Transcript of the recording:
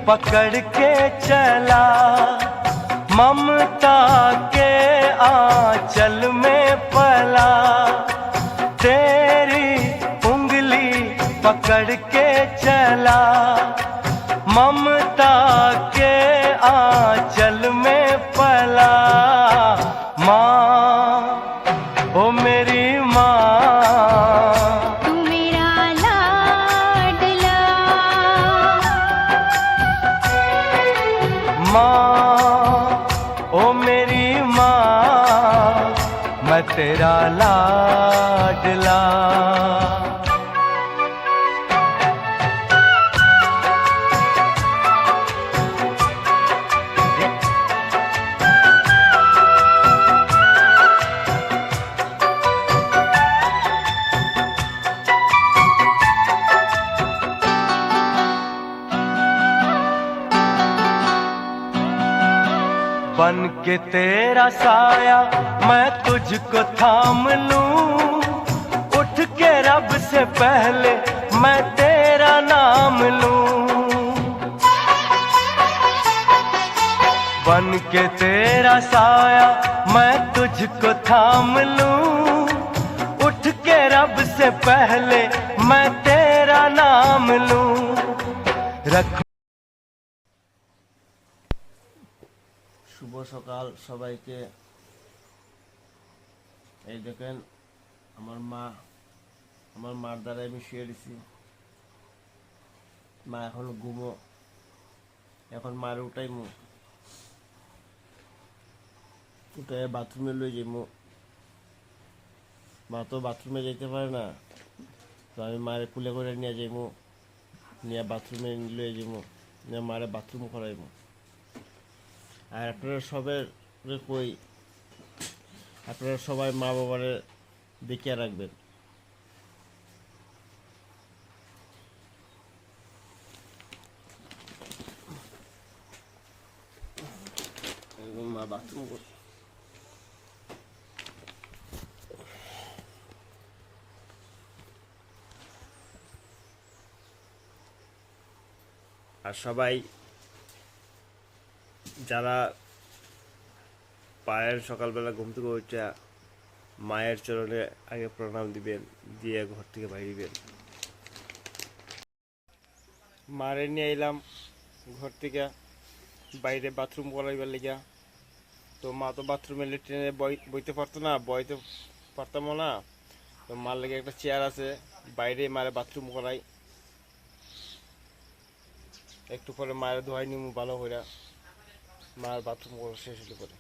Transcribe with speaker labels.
Speaker 1: पकड़ के चला, ममता के आंचल में पला। तेरी उंगली पकड़ के चला, ममता के आंचल में पला। माँ, ओ मेरी माँ,
Speaker 2: तू मेरा लाडला।
Speaker 1: माँ, ओ मेरी माँ, मैं तेरा लाडला। बन के तेरा साया मैं तुझको थाम लूं, उठ के रब से पहले मैं तेरा नाम लूं। बन के तेरा साया मैं तुझको थाम लूं, उठ के रब से पहले मैं तेरा नाम लूं। रख
Speaker 3: শুভ সকাল সবাইকে। এই দেখেন আমার মার দ্বারা আমি শুয়ে দিছি। মা এখন ঘুমো, এখন মার উঠাইমু, উঠে বাথরুমে লই যাইমু। মা তো বাথরুমে যাইতে পারে না, তো আমি মারে কুলে করে নিয়ে যাইমু, নিয়ে বাথরুমে লয়ে যাইমু, নিয়ে মারে বাথরুম করাইমু। আর আপনারা সবাই কই, আপনারা সবাই মা বাবারে দেখিয়া রাখবেন। মা বাথরুম কর। আর সবাই যারা পায়ের সকালবেলা ঘুম থেকে উঠে মায়ের চরণে আগে প্রণাম দিবেন, দিয়ে ঘর থেকে বাইরিবেন। মারে নিয়ে এলাম ঘর থেকে বাইরে বাথরুম করাইবার লেগা। তো মা তো বাথরুমে লেট্রিনে বইতে পারতো না, বইতে পারতামও না। তো মার লেগে একটা চেয়ার আছে, বাইরে মারে বাথরুম করাই। একটু পরে মায়ের ধোয়াই নিমু ভালো করে, মার বাথরুম করা শেষ হলে পরে।